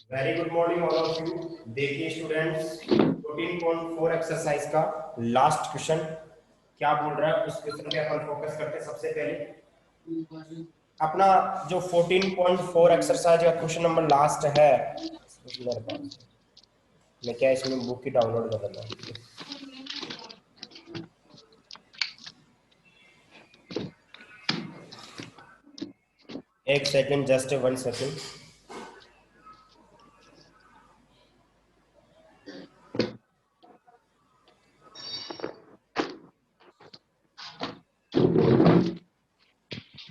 Very good morning all of you. देखिए students, 14.4 exercise का last question क्या बोल रहा है उस क्वेश्चन पे अपन फोकस करते हैं। सबसे पहले अपना जो 14.4 एक्सरसाइज का क्वेश्चन नंबर लास्ट है, मेरे पास मैं क्या इसमें बुक की डाउनलोड कर रहा हूँ। एक सेकेंड, जस्ट 1 सेकेंड।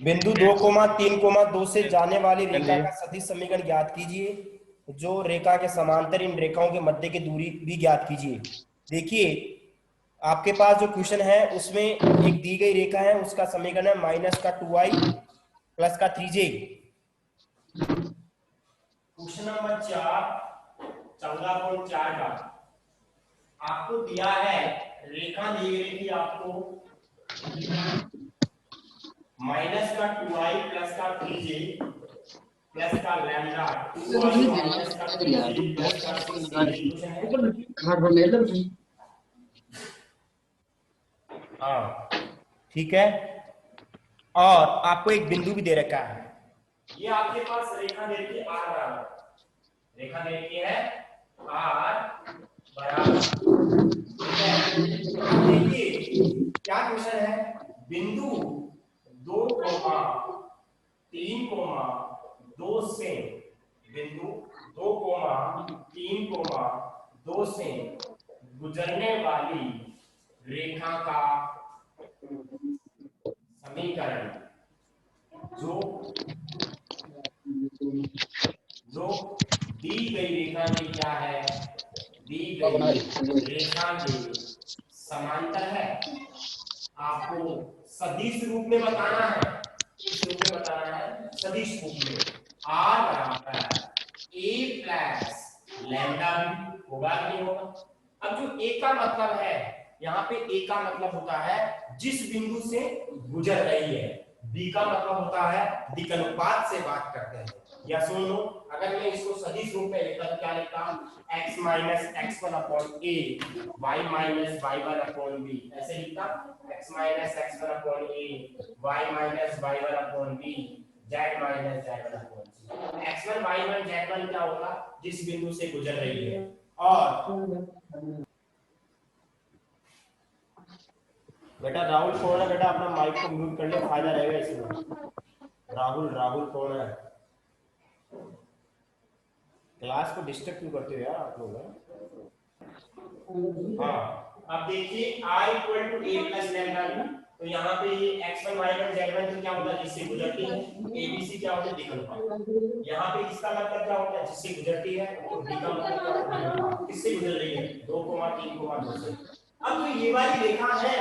बिंदु 2,3,2 से जाने वाली रेखा का सदिश समीकरण ज्ञात कीजिए। जो रेखा के समांतर इन रेखाओं के मध्य की दूरी भी ज्ञात कीजिए। देखिए आपके पास जो क्वेश्चन है उसमें एक दी गई रेखा है, उसका समीकरण है माइनस का 2i प्लस का 3j। क्वेश्चन नंबर 14.4 का आपको दिया है, रेखा दी गई थी आपको माइनस का 2i प्लस का 3j प्लस का लैम्डा 2i माइनस का 3j प्लस का 6j। ये क्वेश्चन है। हाँ ठीक है। और आपको एक बिंदु भी दे रखा है। ये आपके पास रेखा दे रखी है आर बराबर, रेखा दे रखी है आर बराबर, ठीक है। अब देखिए क्या क्वेश्चन है, बिंदु 2,3,2 से, बिंदु 2,3,2 से गुजरने वाली रेखा का समीकरण जो जो दी गई रेखा के क्या है, दी गई रेखा के समांतर है। आपको सदिश रूप में बताना है, किस रूप में बताना है, सदिश रूप में। आर बराबर ए प्लस लैम्डा भी होगा कि नहीं होगा। अब जो ए का मतलब है, यहाँ पे ए का मतलब होता है जिस बिंदु से गुजर रही है, बी का मतलब होता है दिक्नुपात से बात करते हैं। या सुन लो, अगर मैं इसको सदिश रूप में लिखता तो क्या लिखता, x minus x1 upon a, y minus y1 upon b, ऐसे लिखता। x minus x1 upon a, y minus y1 upon b, z minus z1 upon c। x1 y1 z1 क्या होगा, जिस बिंदु से गुजर रही है। और बेटा राहुल कौन है, बेटा अपना माइक को म्यूट कर ले, फायदा रहेगा इसमें। राहुल, राहुल कौन है, क्लास को डिस्टर्ब क्यों करते हो यार आप लोग। हाँ अब देखिए r equal to a plus lambda b, तो यहाँ पे ये x1 y1 z1 तो क्या होता है, जिससे गुजरती है। abc क्या होता है, दिक्नुपात। यहाँ पे इसका मतलब क्या होता है, जिससे गुजरती है। तो b का मतलब क्या होता है, दिक्नुपात। किससे गुजर रही है, 2,3,2 से। अब जो ये वाली रेखा है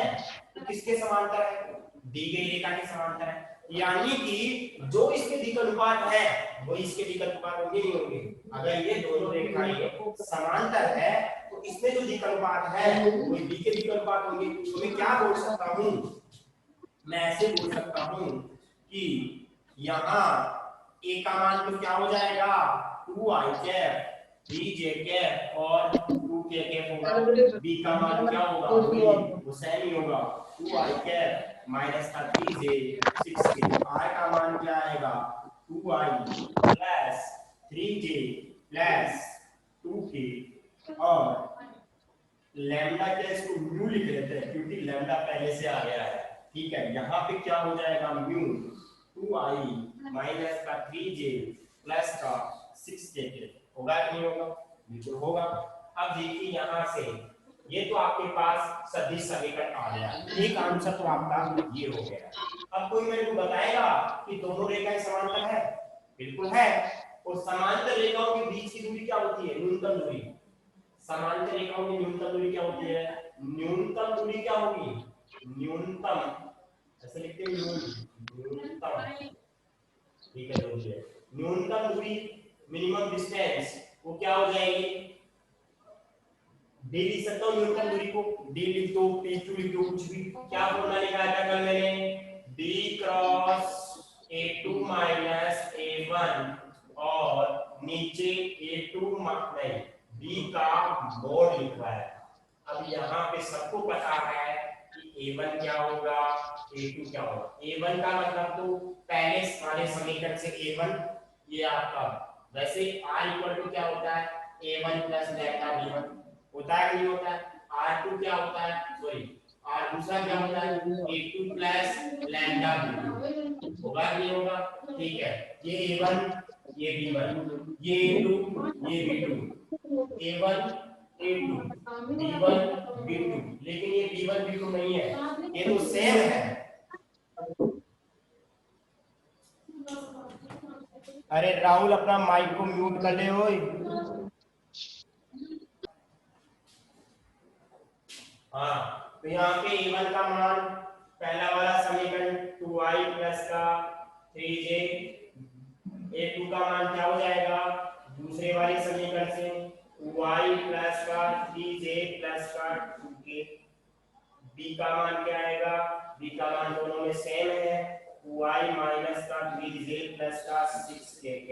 तो किसके समांतर है, दी गई रेखा के समांतर है। यानी कि जो इसके दिक्नुपात है वो इसके दिक्नुपात होंगे नहीं होंगे। अगर ये दोनों रेखाएं समांतर है तो इसमें जो दिक्नुपात है वो बी के दिक्नुपात होंगे। तो मैं क्या बोल सकता हूं, मैं ऐसे बोल सकता हूं कि यहाँ ए का मान तो क्या हो जाएगा 2i कैप 3j कैप और 2k कैप होगा। बी का मान क्या होगा, वो सेम ही होगा 2i कैप माइनस का 3j 6k। r का मान क्या आएगा 2i plus 3j plus 2k। और लैम्डा क्या, इसको म्यू लिख लेते हैं क्योंकि लैम्डा पहले से आ गया है। ठीक है, यहाँ पे क्या हो जाएगा म्यू 2i माइनस का 3j प्लस का 6k होगा कि नहीं होगा, बिल्कुल होगा। अब देखिए यहाँ से ये तो आपके पास सदिश समीकरण आ गया, एक आंसर तो आपका ये हो गया। अब कोई मेरे को बताएगा कि दोनों रेखाएं समांतर है, बिल्कुल है। और समांतर रेखाओं के बीच की दूरी क्या होती है, न्यूनतम दूरी। समांतर रेखाओं की न्यूनतम दूरी क्या होती है, न्यूनतम दूरी क्या होगी, न्यूनतम, ऐसे लिखते हैं न्यूनतम, ठीक है देखिए न्यूनतम दूरी मिनिमम डिस्टेंस वो क्या हो जाएगी, डी लिख सकता हूँ न्यूनतम दूरी को, डी लिख दो p2 लिख दो, कुछ भी। क्या फॉर्मूला निकाला था कल मैंने, d cross a2 minus a1 और नीचे a2 क्या होगा, a1 का मतलब तो पहले वाले समीकरण से a1 ये आपका, वैसे r इक्वल टू क्या होता है a1 प्लस लैम्डा b1 होता है कि नहीं होता है, r2 क्या होता है, सॉरी r दूसरा क्या होता है a2 प्लस लैम्डा b2 होगा कि नहीं होगा, ठीक है, ये a1 ये b1 ये a2 ये b2, a1 a2 b1 b2, लेकिन ये b1 b2 नहीं है, ये तो सेम है। अरे राहुल अपना माइक को म्यूट कर ले ओए। हाँ तो यहाँ पे a1 का मान पहला वाला समीकरण 2i प्लस का 3j, a2 का मान क्या हो जाएगा दूसरे वाले समीकरण से 2i प्लस का 3j प्लस का 2k, b का मान क्या आएगा, b का मान दोनों में सेम है 2i माइनस का 3j प्लस का 6k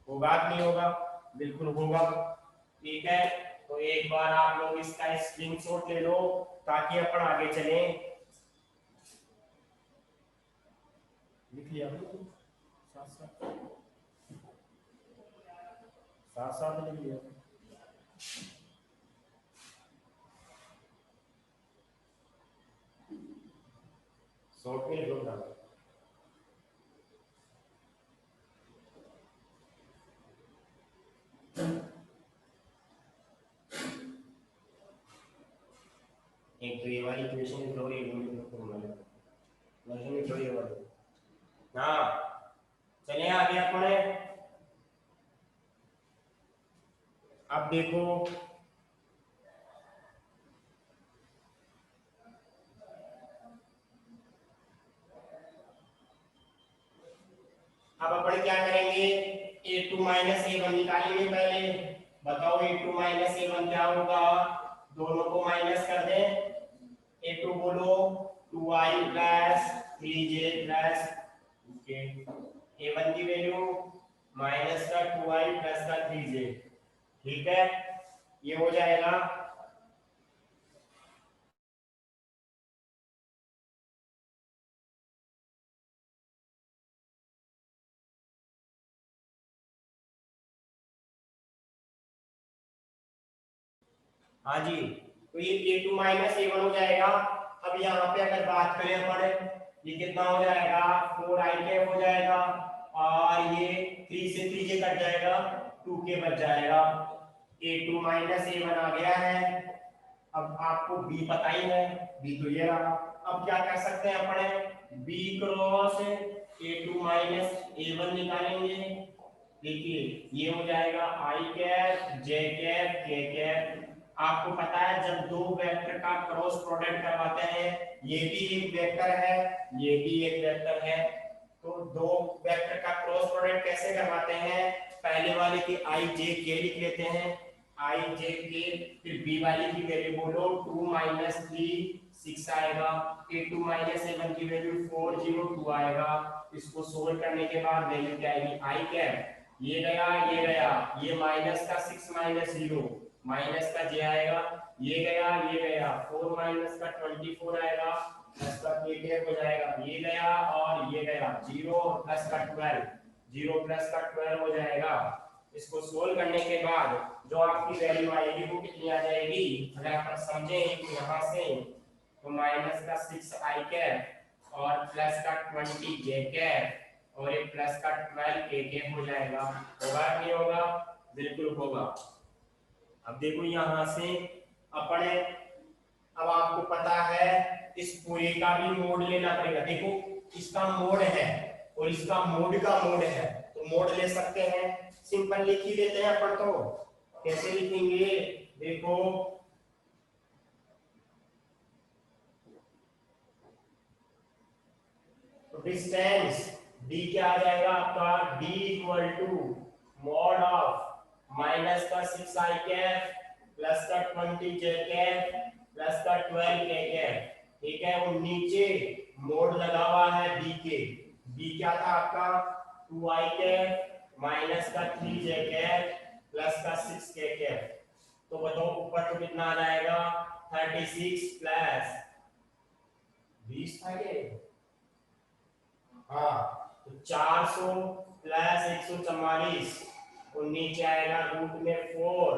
होगा कि नहीं होगा, बिल्कुल होगा, ठीक है। तो एक बार आप लोग इसका स्क्रीनशॉट ले लो ताकि अपन आगे चलें। लिख लिया साथ साथ लिख लिया। शॉर्ट में लिखो ना, एक तो ये वाली इक्वेशन लिख लो, एक वर्जन लिख लो ये वाली। हाँ चलिए आगे अपने, अब देखो अब अपन क्या करेंगे a2 माइनस a1 निकालेंगे पहले, बताओ a2 माइनस a1 क्या होगा, दोनों को माइनस कर दें, a2 बोलो 2i प्लस 3j प्लस के, a1 की वैल्यू माइनस का 2i प्लस का 3j, ठीक है, ये हो जाएगा। हाँ जी, तो ये a2 माइनस a1 हो जाएगा। अब यहाँ पे अगर बात करें अपन, ये कितना हो जाएगा 4i कैप हो जाएगा, और ये 3 से 3j कट जाएगा 2k बच जाएगा, a2 माइनस a1 आ गया है। अब आपको b पता ही है, b तो ये रहा। अब क्या कर सकते हैं अपन, b cross a2 minus a1 निकालेंगे, देखिए ये हो जाएगा i cap j cap k cap. आपको पता है जब दो वेक्टर का क्रॉस प्रोडक्ट करवाते हैं, ये भी एक वेक्टर है ये भी एक वेक्टर है, तो दो वेक्टर का क्रॉस प्रोडक्ट कैसे करवाते हैं, पहले वाले की i j k लिख लेते हैं, i j k, फिर b वाले की वैल्यू बोलो 2 माइनस 3 6 आएगा, a2 माइनस a1 की वैल्यू 402 आएगा। इसको सोल्व करने के बाद वैल्यू क्या आएगी i कैप, ये गया ये माइनस का 6 माइनस 0 माइनस का j आएगा, ये गया 4 माइनस का 24 आएगा, प्लस का k कैप हो जाएगा, ये गया और ये गया 0 प्लस का 12, 0 प्लस का 12 हो जाएगा। इसको सोल्व करने के बाद जो आपकी वैल्यू आएगी वो कितनी आ जाएगी, अगर आप समझें तो यहाँ से तो माइनस का 6i कैप और प्लस का 20 j कैप और एक प्लस का 12 k कैप हो जाएगा, होगा नहीं होगा, बिल्कुल होगा। अब देखो यहाँ से अपने, अब आपको पता है इस पूरे का भी मोड लेना पड़ेगा, देखो इसका मोड है और इसका मोड का मोड है, तो मोड ले सकते हैं, सिंपल लिख ही देते हैं अपन, तो कैसे लिखेंगे देखो, तो डिस्टेंस d क्या आ जाएगा आपका, d equal to mod of minus का 6i कैप प्लस का 20 j कैप प्लस का 12 k कैप, ठीक है, और नीचे मोड लगा हुआ है b के, b क्या था आपका 2i कैप माइनस का 3j कैप प्लस का 6k कैप, तो बताओ ऊपर तो कितना आ जाएगा 36 प्लस 20 था ये हाँ, तो 400 प्लस 144 और नीचे आएगा रूट में 4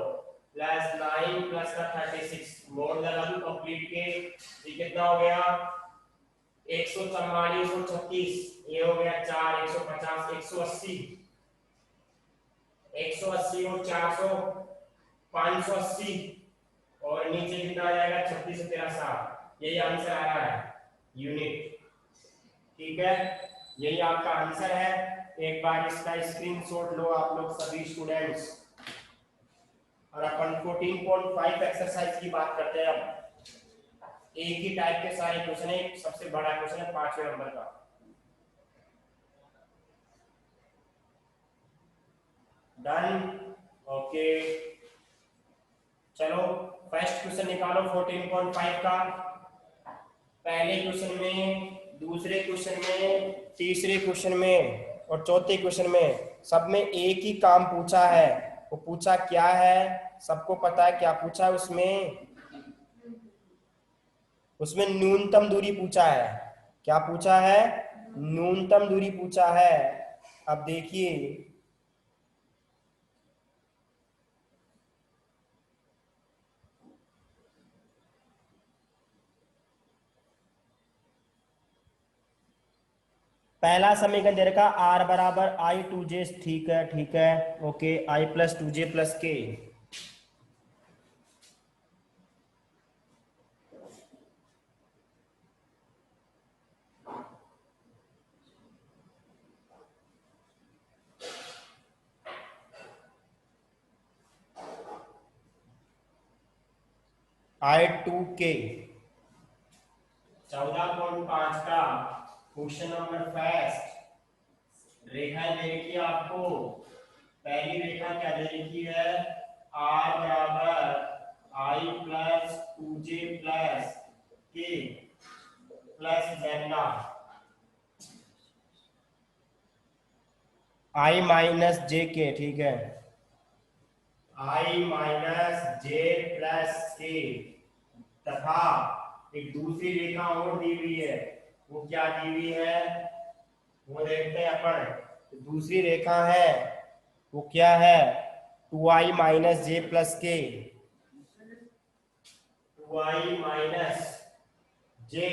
प्लस 9 प्लस का 36 मोड लगा दूं कंप्लीट के, ये कितना हो गया 144 और 36, ये हो गया 4 150 180 180 और 400 580 और नीचे कितना आ जाएगा 36 और 13 60, यही आंसर आ रहा है यूनिट। ठीक है, यही आपका आंसर है। एक बार इसका स्क्रीनशॉट लो आप लोग सभी स्टूडेंट्स। और अपन 14.5 एक्सरसाइज की बात करते हैं। अब एक ही टाइप के सारे क्वेश्चन है, सबसे बड़ा क्वेश्चन है 5वें नंबर का। Done, okay. चलो फर्स्ट क्वेश्चन निकालो 14.5 का। पहले क्वेश्चन में, दूसरे क्वेश्चन में, तीसरे क्वेश्चन में और चौथे क्वेश्चन में सब में एक ही काम पूछा है। वो पूछा क्या है, सबको पता है क्या पूछा है उसमें? उसमें न्यूनतम दूरी पूछा है। क्या पूछा है? न्यूनतम दूरी पूछा है। अब देखिए, पहला समीकरण दे रखा r बराबर आई टू जे, ठीक है ठीक है, ओके, आई प्लस टू जे प्लस के। आई टू के 14.5 का क्वेश्चन नंबर फर्स्ट। रेखा दे रखी है आपको। पहली रेखा क्या दे रखी है? r बराबर आई प्लस टू जे प्लस के प्लस लैम्डा, आई माइनस जे के, ठीक है, आई माइनस जे प्लस के। तथा एक दूसरी रेखा और दी हुई है, वो क्या दी हुई है वो देखते हैं अपन। दूसरी रेखा है वो क्या है? 2i माइनस जे प्लस के, 2i माइनस जे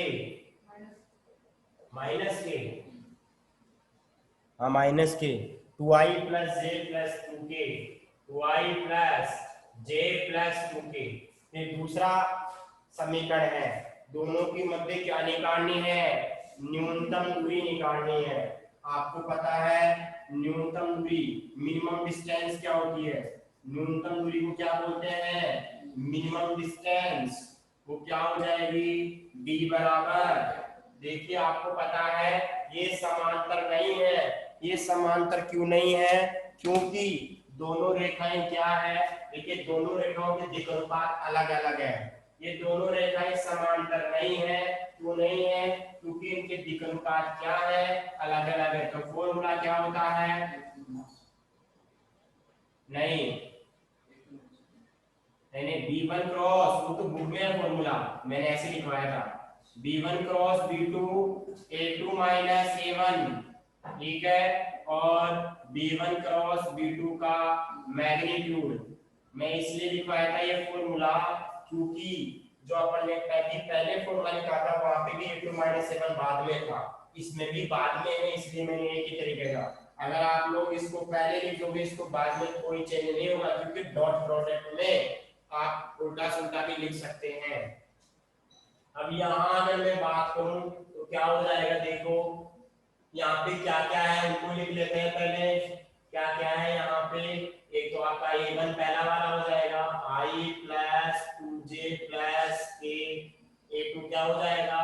माइनस के, हाँ माइनस के, 2i प्लस जे प्लस 2k, 2i प्लस जे प्लस 2k। ये दूसरा समीकरण है। दोनों की मध्य क्या निकालनी है? न्यूनतम दूरी निकालनी है। आपको पता है न्यूनतम दूरी, मिनिमम डिस्टेंस क्या होती है? न्यूनतम दूरी को क्या बोलते हैं? Minimum distance. वो क्या हो जाएगी? d बराबर, देखिए आपको पता है ये समांतर नहीं है। ये समांतर क्यों नहीं है? क्योंकि दोनों रेखाएं क्या है? देखिए दोनों रेखाओं के दिक् अनुपात अलग अलग है। ये दोनों रेखाएं समांतर नहीं है। क्यों नहीं है? क्योंकि इनके दिक् अनुपात क्या है? अलग अलग है। तो फॉर्मूला क्या होता है? नहीं नहीं, B1 क्रॉस, वो तो बुक में है फॉर्मूला, मैंने ऐसे लिखवाया था, B1 cross B2 A2 minus A1, ठीक है, और B1 क्रॉस B2 का मैग्नीट्यूड। मैं इसलिए लिखवाया था ये फॉर्मूला क्योंकि जो अपन ने पहले फॉर्मूला लिखा था वहां पे भी A2 माइनस A1 बाद में था, इसमें भी बाद में है, इसलिए मैंने एक ही तरीके का। अगर आप लोग इसको पहले लिखोगे इसको बाद में कोई चेंज नहीं होगा, क्योंकि डॉट प्रोडक्ट में आप उल्टा सुल्टा भी लिख सकते हैं। अब यहाँ अगर मैं बात करूं तो क्या हो जाएगा? देखो यहाँ पे क्या क्या है उनको लिख लेते हैं पहले। क्या क्या है यहाँ पे? एक तो आपका A1 पहला वाला हो जाएगा, i plus 2j plus k। A2 क्या हो जाएगा?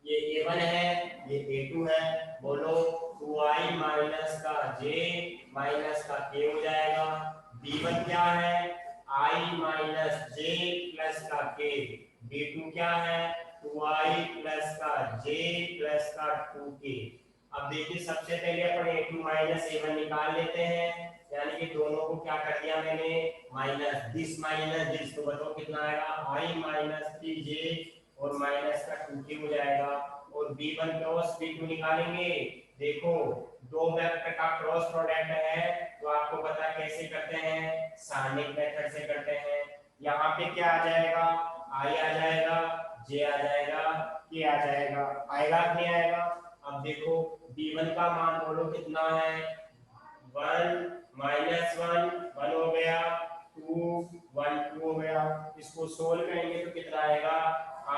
ये A1 है, ये A2 है, बोलो 2i माइनस का j माइनस का k हो जाएगा। B1 क्या है? i माइनस j प्लस का k। B2 क्या है? 2i प्लस का j प्लस का 2k। अब देखिए सबसे पहले अपन A2 माइनस A1 निकाल लेते हैं, यानी कि दोनों को क्या कर दिया मैंने? माइनस दिस, तो बताओ कितना आएगा? i माइनस 3j और माइनस का 2k हो जाएगा। और B1 क्रॉस B2 निकालेंगे, देखो दो वेक्टर का क्रॉस प्रोडक्ट है तो आपको पता कैसे करते हैं, सारणिक मेथड से करते हैं। यहाँ पे क्या आ जाएगा, आई आ जाएगा, जे आ जाएगा, के आ जाएगा, आएगा कि नहीं आएगा। अब देखो b1 का मान बोलो कितना है, 1 माइनस 1 1 हो गया, 2 1 2 हो गया। इसको सोल्व करेंगे तो कितना आएगा,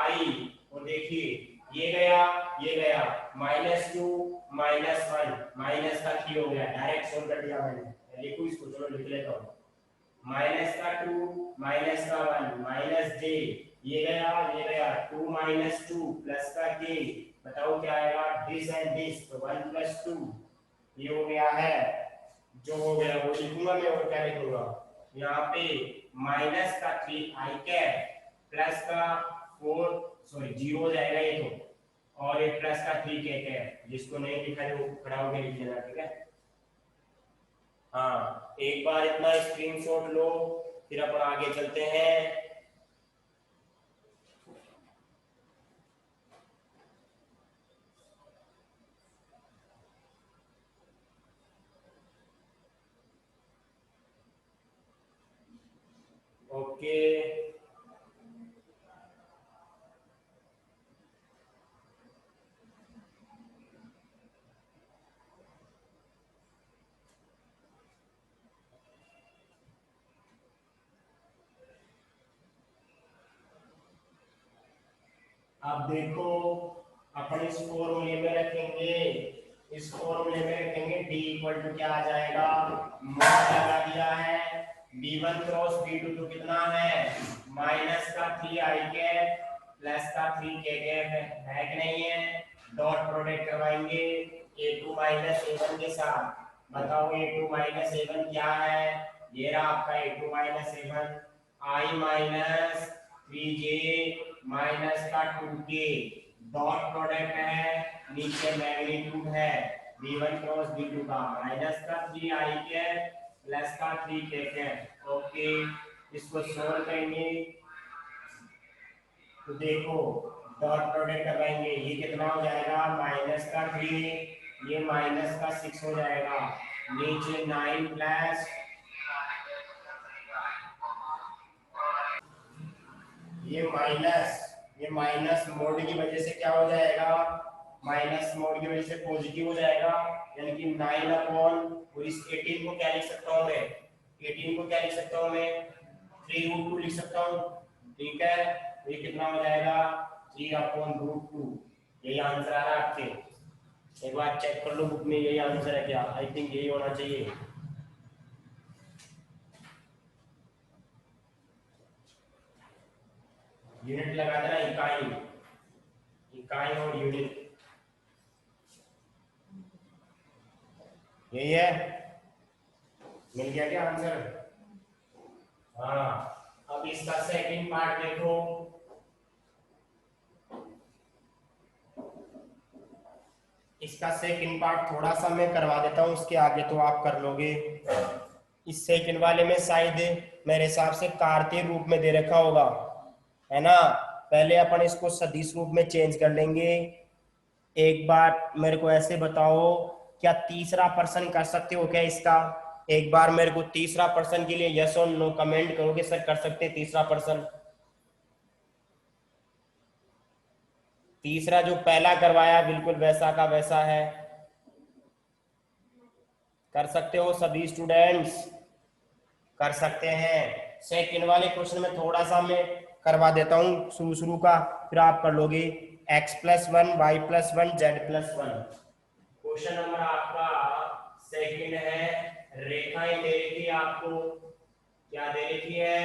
आई, और देखिए ये गया ये गया, -2 -1 माइनस का 3 हो गया, डायरेक्ट सोल्व कर दिया मैंने। लिखो इसको, चलो लिख लेता हूँ, माइनस का 2 माइनस का 1 माइनस जे, ये गया 2 माइनस 2 प्लस का के, बताओ क्या आएगा, दिस एंड दिस, तो 1 प्लस 2, ये हो गया है, जो हो गया वो लिखूंगा मैं, और क्या लिखूंगा यहाँ पे, माइनस का 3 आई कैप प्लस का 4 सॉरी 0 हो जाएगा ये तो, और ये प्लस का 3 के कैप, जिसको नहीं लिखा है वो खड़ा होकर लिख लेना, ठीक है। हाँ एक बार इतना स्क्रीनशॉट लो, फिर अपन आगे चलते हैं। ओके अब देखो अपन इस फॉर्मूले में रखेंगे, इस फॉर्मूले में रखेंगे d इक्वल टू क्या आ जाएगा, मॉड लगा दिया है, b1 क्रॉस b2 तो कितना है, माइनस का 3 आई कैप प्लस का 3 के कैप है कि नहीं है, डॉट प्रोडक्ट करवाएंगे a2 माइनस a1 के साथ, बताओ a2 माइनस a1 क्या है, ये रहा आपका a2 minus a1, i minus 3j minus का 2k, डॉट प्रोडक्ट है, नीचे मैग्नीट्यूड है v1 क्रॉस v2 का, माइनस का 3 आई कैप प्लस का 3 के कैप। ओके इसको सोल्व करेंगे तो देखो डॉट प्रोडक्ट करवाएंगे, ये कितना हो जाएगा, माइनस का 3, ये माइनस का 6 हो जाएगा, नीचे 9 प्लस, ये माइनस मोड की वजह से क्या हो जाएगा, माइनस मोड की वजह से पॉजिटिव हो जाएगा, यानी कि 9 अपॉन, और इस 18 को क्या लिख सकता हूँ मैं, 18 को क्या लिख सकता हूँ मैं, 3√2 लिख सकता हूँ, ठीक है। ये कितना हो जाएगा, 3/√2, यही आंसर आ रहा है आपके, एक बार चेक कर लो बुक में, यही आंसर है क्या, आई थिंक यही होना चाहिए। यूनिट लगा देना, इकाई, इकाई और यूनिट, यही है, मिल गया क्या आंसर। हाँ अब इसका सेकंड पार्ट देखो, इसका सेकंड पार्ट थोड़ा सा मैं करवा देता हूँ, उसके आगे तो आप कर लोगे। इस सेकंड वाले में शायद मेरे हिसाब से कार्तीय रूप में दे रखा होगा, है ना, पहले अपन इसको सदिश रूप में चेंज कर लेंगे। एक बार मेरे को ऐसे बताओ, क्या तीसरा पर्सन कर सकते हो क्या इसका, एक बार मेरे को तीसरा पर्सन के लिए यस और नो कमेंट करोगे, सर कर सकते हैं तीसरा पर्सन, तीसरा जो पहला करवाया बिल्कुल वैसा का वैसा है, कर सकते हो सभी स्टूडेंट्स, कर सकते हैं। सेकंड वाले क्वेश्चन में थोड़ा सा मैं करवा देता हूँ शुरू का, फिर आप कर लोगे, x+1 y+1 z+1। Question number आपका सेकंड है, रेखाएं दे रखी है आपको, क्या दे रखी है,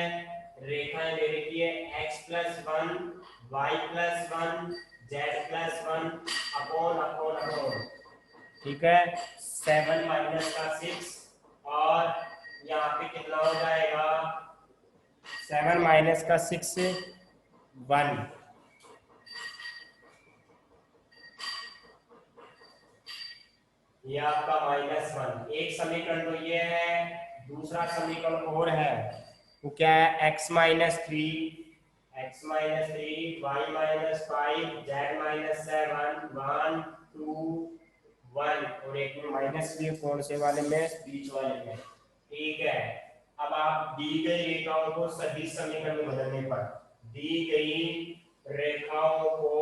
रेखाएं दे रखी है, x+1 y+1 z+1 upon upon upon, ठीक है, 7 माइनस का 6, और यहाँ पे कितना हो जाएगा, 7 माइनस का 6 1, ये आपका -1। एक समीकरण तो ये है, दूसरा समीकरण और है, वो क्या है, x-3 y-5 z-7 1 2 1 एक में माइनस लिए कौन से वाले में, बीच वाले में। ठीक है, अब आप दी गई रेखाओं को सदिश समीकरण में बदलने पर, दी गई रेखाओं को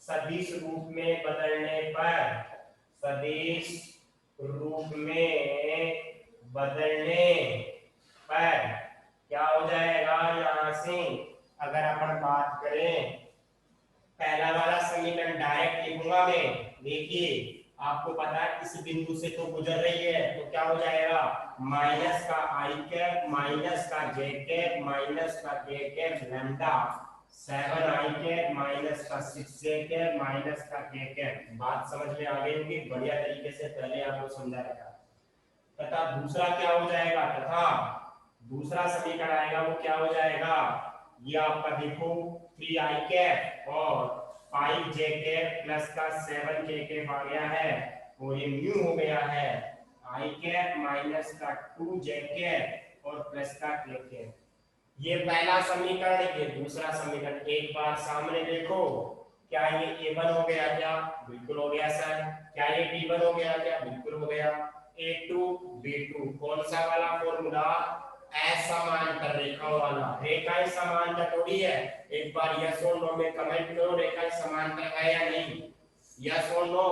सदिश रूप में बदलने पर, सदिश रूप में बदलने पर क्या हो जाएगा, यहां से अगर अपन बात करें पहला वाला समीकरण डायरेक्ट लिखूंगा मैं। देखिए आपको पता है इस बिंदु से तो गुजर रही है, तो क्या हो जाएगा, माइनस का आई कैप माइनस का जे कैप माइनस का के cap lambda 7i cap minus का 6j कैप माइनस का के कैप। बात समझ में आ गई होगी, बढ़िया तरीके से पहले आपको समझा रखा। तथा दूसरा क्या हो जाएगा, तथा दूसरा समीकरण आएगा वो क्या हो जाएगा, ये आपका देखो 3i कैप और 5j कैप प्लस का 7k कैप आ गया है, और ये म्यू हो गया है i कैप माइनस का 2j कैप और प्लस का k कैप। ये पहला समीकरण, ये दूसरा समीकरण। एक बार सामने देखो, क्या ये a1 हो गया क्या, बिल्कुल हो गया सर। क्या ये b1 हो गया क्या, बिल्कुल हो गया। a2 b2 कौन सा वाला फॉर्मूला, असमांतर रेखाओं वाला। रेखाएं समांतर थोड़ी है, एक बार यस और नो में कमेंट करो, रेखाएं समांतर है या नहीं, यस और नो।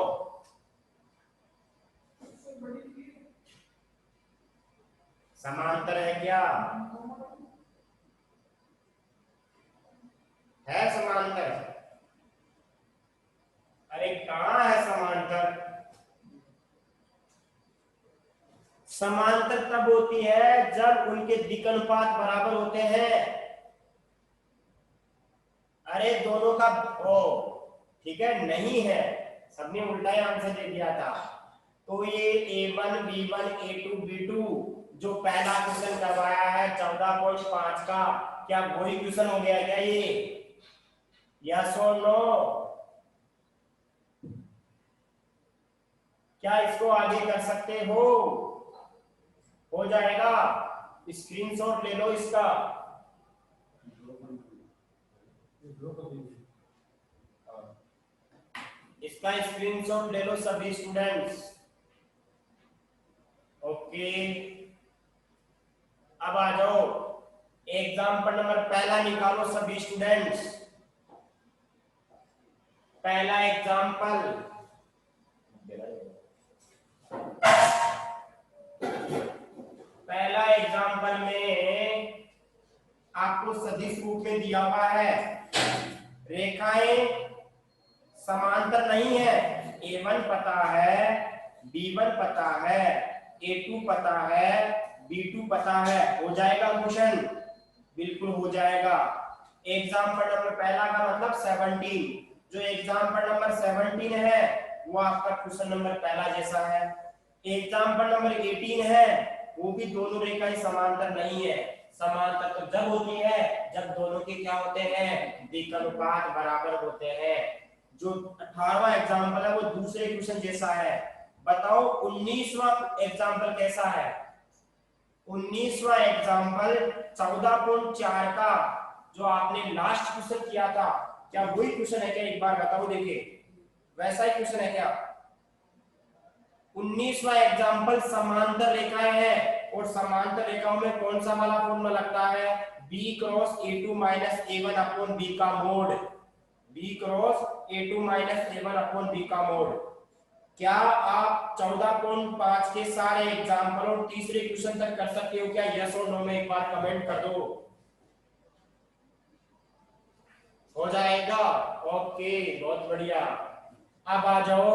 समांतर है क्या, है समांतर? अरे कहां है समांतर? समांतर तब होती है जब उनके दिक् अनुपात बराबर होते हैं। अरे दोनों का ओ ठीक है, नहीं है, सबने उल्टा ही आंसर दे दिया था। तो ये a1 b1 a2 b2 जो पहला क्वेश्चन करवाया है 14.5 का, क्या वही क्वेश्चन हो गया क्या ये, यस और नो? क्या इसको आगे कर सकते हो जाएगा? स्क्रीनशॉट ले लो इसका। इसका स्क्रीनशॉट ले लो सभी स्टूडेंट्स। ओके, अब आ जाओ एग्जाम्पल नंबर पहला निकालो सभी स्टूडेंट्स। पहला एग्जाम्पल, पहला एग्जाम्पल में आपको सदिश रूप में दिया हुआ है, रेखाएं समांतर नहीं है, a1 पता है, b1 पता है, a2 पता है, b2 पता है, हो जाएगा क्वेश्चन, बिल्कुल हो जाएगा। एग्जाम्पल नंबर पहला का मतलब 17, जो एग्जाम्पल नंबर 17 है वो आपका क्वेश्चन नंबर पहला जैसा है। एग्जाम्पल नंबर 18 है, वो भी दोनों रेखाएं समांतर नहीं है। समांतर तो जब होती है जब दोनों के क्या होते हैं, दिक् अनुपात बराबर होते हैं। जो 18वां एग्जाम्पल है वो दूसरे क्वेश्चन जैसा है। बताओ 19वां एग्जाम्पल कैसा है? 19वां एग्जाम्पल 14.4 का जो आपने लास्ट क्वेश्चन किया था, क्या वही क्वेश्चन है क्या, एक बार बताओ, देखिए वैसा ही क्वेश्चन है क्या? 19वां एग्जाम्पल समांतर रेखाएं हैं, और समांतर रेखाओं में कौन सा वाला फॉर्मूला लगता है, b cross a2 minus a1 upon b का mode, b cross a2 minus a1 upon b का मोड। क्या आप 14.5 के सारे एग्जाम्पल और तीसरे क्वेश्चन तक कर सकते हो क्या, यस और नो में एक बार कमेंट कर दो। हो जाएगा, ओके बहुत बढ़िया। अब आ जाओ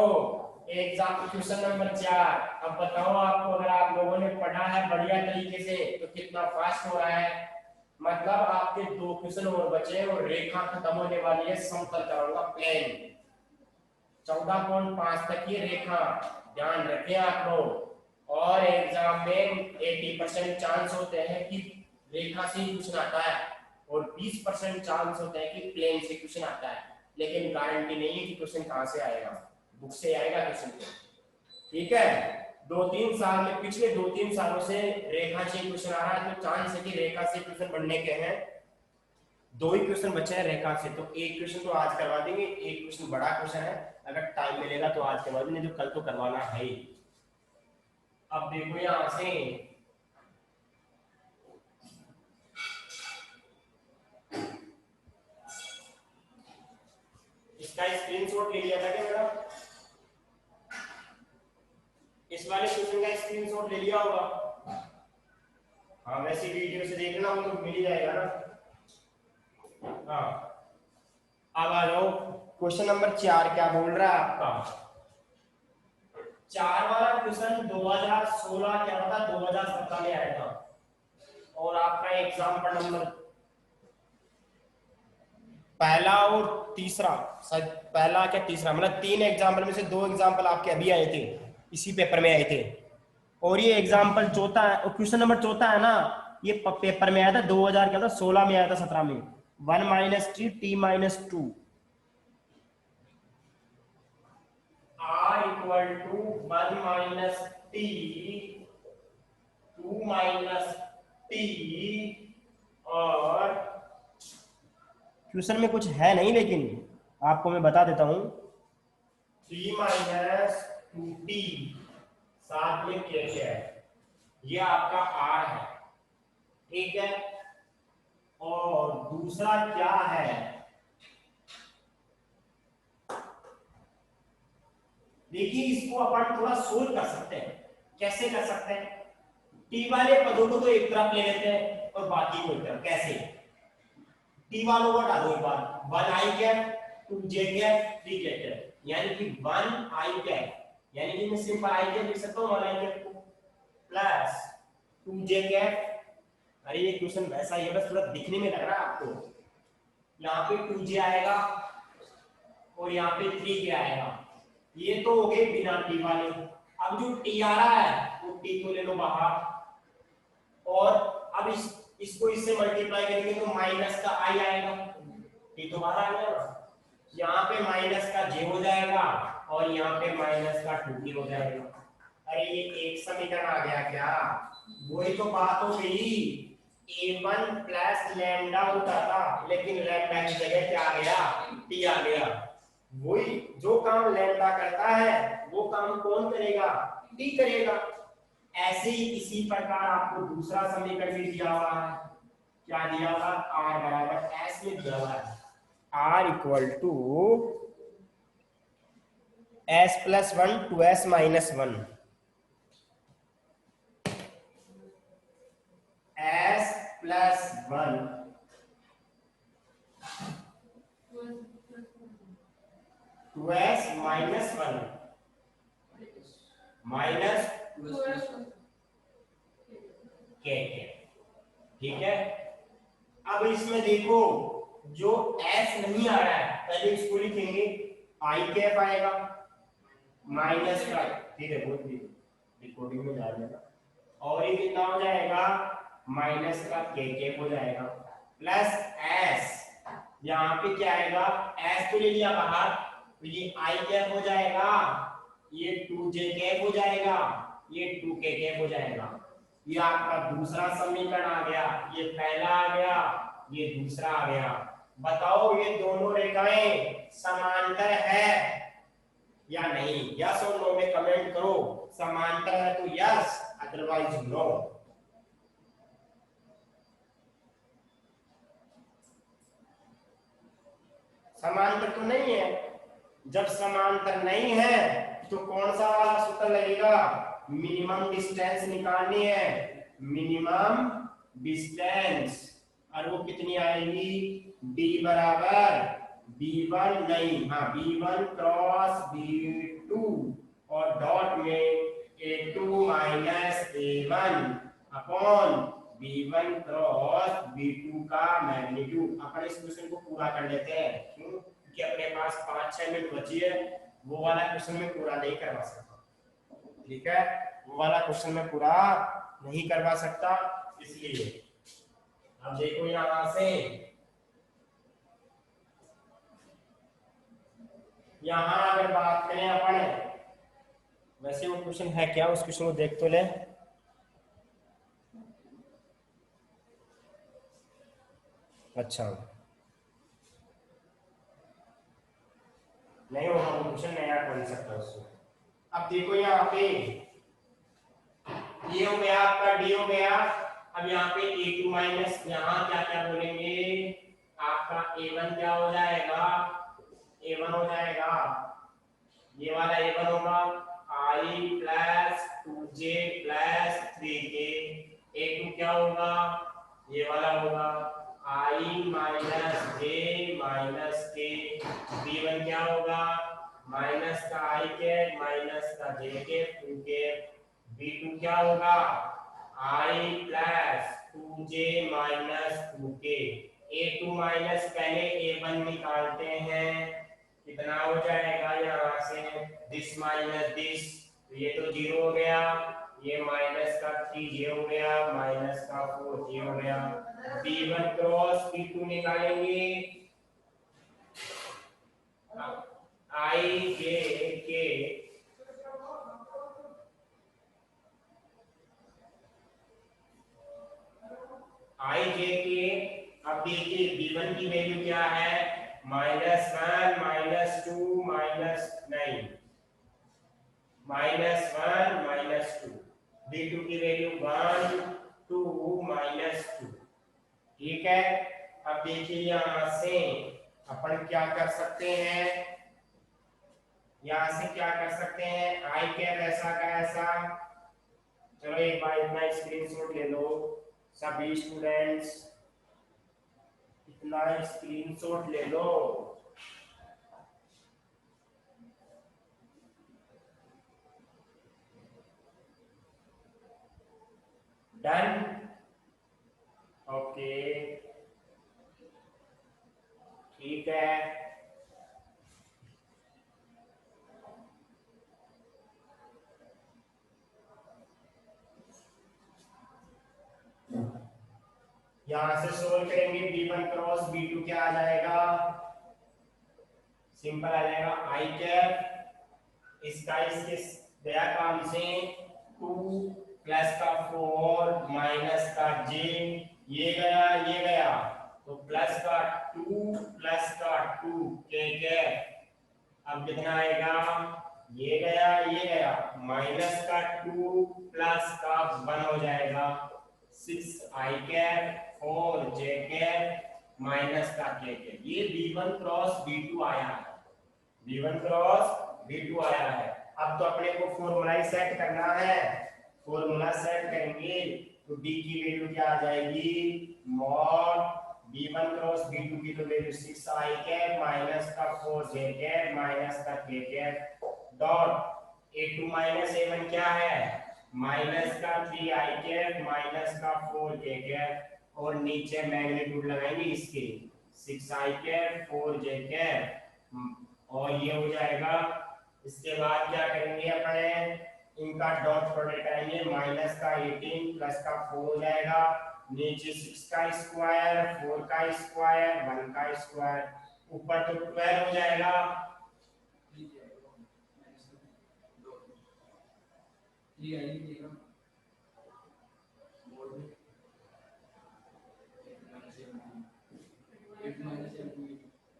एग्जाम क्वेश्चन नंबर 4। अब बताओ आपको, अगर आप लोगों ने पढ़ा है बढ़िया तरीके से तो कितना फास्ट हो रहा है। मतलब आपके 2 क्वेश्चन और बचे और रेखा खत्म होने वाली है, समतल कराऊंगा प्लेन। 14.5 तक ये रेखा, ध्यान रखें आप लोग। और एग्जाम में 80% चांस होते हैं कि रेखा से ही क्वेश्चन आता है, और 20% चांस होते हैं कि प्लेन से क्वेश्चन आता है, लेकिन गारंटी नहीं है कि क्वेश्चन कहां से आएगा, बुक से आएगा क्वेश्चन। ठीक है, 2-3 साल में, पिछले 2-3 सालों से रेखा से क्वेश्चन आ रहा है, तो चांस है कि रेखा से क्वेश्चन बनने के हैं। दो ही क्वेश्चन बचे हैं रेखा से, तो एक क्वेश्चन तो आज करवा देंगे, एक क्वेश्चन बड़ा क्वेश्चन है, अगर टाइम मिलेगा तो आज करवा देंगे, जो कल तो करवाना है ही। अब देखो यहां से इसका स्क्रीनशॉट ले लिया था क्या मेरा, इस वाले क्वेश्चन का स्क्रीनशॉट ले लिया होगा। हाँ वैसे वीडियो से देखना हो तो मिल जाएगा ना। हाँ अब आ जाओ, क्वेश्चन नंबर 4 क्या बोल रहा है आपका। 4 वाला क्वेश्चन 2016 क्या था, 2017 में आया था, और आपका एग्जाम्पल नंबर पहला और तीसरा, शायद पहला क्या तीसरा, मतलब 3 एग्जाम्पल में से 2 एग्जाम्पल आपके अभी आए थे, इसी पेपर में आए थे, और ये एग्जाम्पल चौथा है, और क्वेश्चन नंबर चौथा है ना, ये पेपर में आया था 2000 क्या था 16 में आया था, 17 में 1 minus t minus 2 r equal to 1 minus t 2 minus t, और क्वेश्चन में कुछ है नहीं, लेकिन आपको मैं बता देता हूं 3 माइनस 2t साथ में क्या क्या है, ये आपका r है, ठीक है। और दूसरा क्या है, देखिए इसको अपन थोड़ा सोल्व कर सकते हैं, कैसे कर सकते हैं, टी वाले पदों को तो एक तरफ ले लेते हैं और बाकी को एक तरफ, कैसे, टी वालों को हटा दो एक बार, 1 आई कैप 2 जे कैप 3 के कैप, यानी कि 1 आई कैप, यानी कि मैं सिंपल आई कैप लिख सकता हूं 1 आई कैप को प्लस 2 जे कैप। अरे ये क्वेश्चन वैसा ही है, बस थोड़ा दिखने में लग रहा है आपको, यहाँ पे 2 जे आएगा और यहाँ पे 3 के आएगा, ये तो हो गए बिना टी वाले। अब जो टी आ रहा है वो टी को ले लो बाहर, और अब इसको इससे मल्टीप्लाई करेंगे तो माइनस का आई आएगा, टी तो बाहर आ गया ना, यहाँ पे माइनस का जे हो जाएगा और यहाँ पे माइनस का 2t हो जाएगा। अरे ये एक समीकरण आ गया क्या, वही तो बात हो गई, a1 प्लस लैम्डा होता था, लेकिन लैम्डा की जगह क्या आ गया, टी आ गया। वही जो काम लैम्डा करता है वो काम कौन करेगा, टी करेगा। ऐसे ही इसी प्रकार आपको दूसरा समीकरण भी दिया हुआ है, क्या दिया हुआ, r बराबर s में दिया हुआ है, r equal to s plus 1 two s minus 1, s plus 1 two s minus 1 minus के, ठीक है। अब इसमें देखो जो s नहीं आ रहा है, पहले इसको लिखेंगे, आई कैप आएगा माइनस का, ठीक है बोल दी रिकॉर्डिंग में डाल देना, और ये कितना हो जाएगा माइनस का के कैप हो जाएगा प्लस s, यहाँ पे क्या आएगा, s तो ले लिया बाहर, तो ये आई कैप हो जाएगा, ये 2j कैप हो जाएगा, ये 2k कैप हो जाएगा। ये आपका दूसरा समीकरण आ गया, ये पहला आ गया, ये दूसरा आ गया। बताओ ये दोनों रेखाएं समांतर है या नहीं, यस और नो में कमेंट करो, समांतर है तो यस, अदरवाइज नो। समांतर तो नहीं है, जब समांतर नहीं है तो कौन सा वाला सूत्र लगेगा, मिनिमम डिस्टेंस निकालनी है, मिनिमम डिस्टेंस, और वो कितनी आएगी, d बराबर b1 नहीं, हाँ b1 क्रॉस b2 और डॉट में a2 minus a1 upon b1 cross b2 का मैग्नीट्यूड। अपन इस क्वेश्चन को पूरा कर लेते हैं, क्यों, क्योंकि अपने पास 5-6 मिनट बची है, वो वाला क्वेश्चन में पूरा नहीं करवा सकता, ठीक है, वो वाला क्वेश्चन में पूरा नहीं करवा सकता, इसलिए। अब देखो यहां से, यहां अगर बात करें अपन, वैसे वो क्वेश्चन है क्या, उस क्वेश्चन को देख तो ले। अच्छा नहीं होगा, वो क्वेश्चन नया बन सकता है उससे। अब देखो यहाँ पे ये हो गया आपका डी हो गया। अब यहाँ पे a2 माइनस यहाँ क्या क्या बोलेंगे, आपका a1 क्या हो जाएगा, a1 हो जाएगा, ये वाला a1 होगा i plus 2j plus 3k। a2 क्या होगा, ये वाला होगा i minus j minus k। b1 क्या होगा, माइनस का i के माइनस का j के 2k। b2 क्या होगा i plus 2j minus 2k। a2 minus पहले a1 निकालते हैं, कितना हो जाएगा यहाँ से दिस माइनस दिस, तो ये तो 0 हो गया, ये माइनस का 3j हो गया, माइनस का 4j हो गया। b1 क्रॉस b2 निकालेंगे, i j k i j k। अब देखिए b1 की वैल्यू क्या है, -1 -2 -9 -1 -2। b2 की वैल्यू 1 2 -2। ठीक है। अब देखिए यहां से अपन क्या कर सकते हैं, यहां से क्या कर सकते हैं, आई कैप ऐसा का ऐसा। चलो एक बार इतना स्क्रीनशॉट ले लो सभी स्टूडेंट्स, इतना स्क्रीनशॉट ले लो। डन, ओके ठीक है। यहां से सोल्व करेंगे, b1 क्रॉस b2 क्या आ जाएगा, सिंपल आ जाएगा आई कैप, इसका इसके गया काम से 2 प्लस का 4 माइनस का j, ये गया तो प्लस का 2 प्लस का 2 के अब कितना आएगा, ये गया माइनस का 2 प्लस का 1 हो जाएगा 6 आई कैप 4 जे कैप माइनस का के कैप। ये b1 क्रॉस b2 आया है, b1 क्रॉस b2 आया है। अब तो अपने को फॉर्मूला सेट करना है, फॉर्मूला सेट करेंगे तो b की वैल्यू क्या आ जाएगी, मॉड b1 क्रॉस b2 की तो वैल्यू 6 आई कैप माइनस का 4 जे कैप माइनस का के cap dot a2 minus a1 क्या है, माइनस का 3 आई कैप माइनस का 4 के कैप और नीचे मैग्नीट्यूड लगाएंगे इसके 6 आई कैप 4 जे कैप और ये हो जाएगा। इसके बाद क्या करेंगे अपने, इनका डॉट प्रोडक्ट आएंगे, माइनस का 18 प्लस का 4 हो जाएगा, नीचे 6 का स्क्वायर 4 का स्क्वायर 1 का स्क्वायर, ऊपर तो 12 हो जाएगा।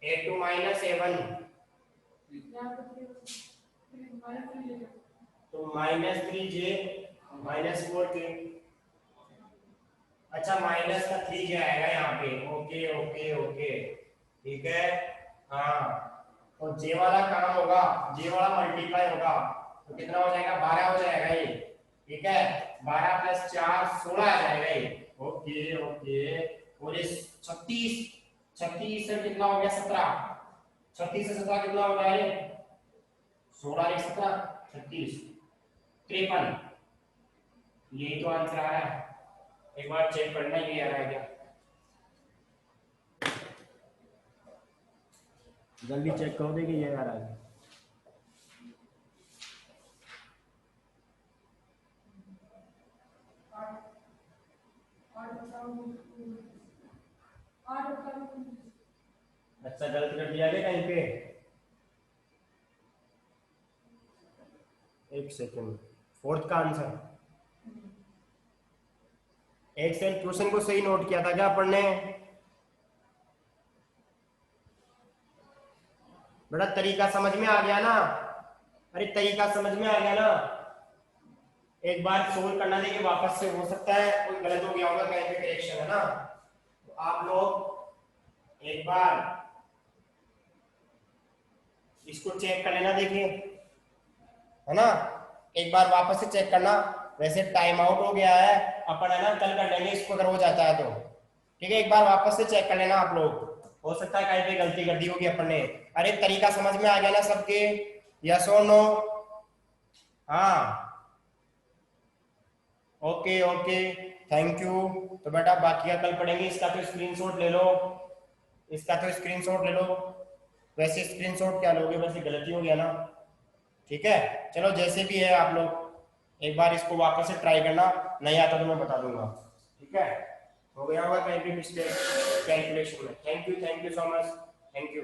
a2 माइनस a1 तो -3j -4k। अच्छा माइनस का 3j आएगा यहाँ पे, ओके ओके ओके ठीक है। हाँ तो j वाला काम होगा, j वाला मल्टीप्लाई होगा तो कितना हो जाएगा, 12 हो जाएगा ये, ठीक है 12 प्लस 4 16 आ जाएगा ये, ओके ओके। और ये 36 से कितना हो गया 17, 36 से 17 कितना हो गया ये 16 एक 17 36 53, यही तो आंसर आ रहा है। एक बार चेक करना ये आ रहा है क्या, जल्दी चेक करो देखिए ये आ रहा है। अच्छा गलत कर दिया क्या कहीं पे, एक सेकंड, फोर्थ का आंसर, एक सेकंड क्वेश्चन को सही नोट किया था क्या पढ़ने, बेटा तरीका समझ में आ गया ना? अरे तरीका समझ में आ गया ना? एक बार सोल्व करना देके वापस से हो सकता है कोई गलत हो गया होगा, कहीं पे करेक्शन है ना, तो आप लोग एक बार इसको चेक कर लेना, देखिए है ना, एक बार वापस से चेक करना। वैसे टाइम आउट हो गया है, अपन है ना कल कर लेंगे इसको अगर हो जाता है तो, ठीक है? एक बार वापस से चेक कर लेना आप लोग, हो सकता है कहीं पे गलती कर दी होगी अपन ने। अरे तरीका समझ में आ गया ना सबके? यस और नो? हाँ, ओके ओके, थैंक यू। तो बेटा बाकी का कल पढ़ेंगे, इसका तो स्क्रीनशॉट ले लो, इसका तो स्क्रीनशॉट ले लो। वैसे स्क्रीनशॉट क्या लोगे, वैसे गलती हो गया ना, ठीक है? चलो जैसे भी है आप लोग एक बार इसको वापस से ट्राई करना, नहीं आता तो मैं बता दूंगा, ठीक है? हो गया होगा कहीं भी मिस्टेक कैलकुलेशन में। Thank you so much, thank you.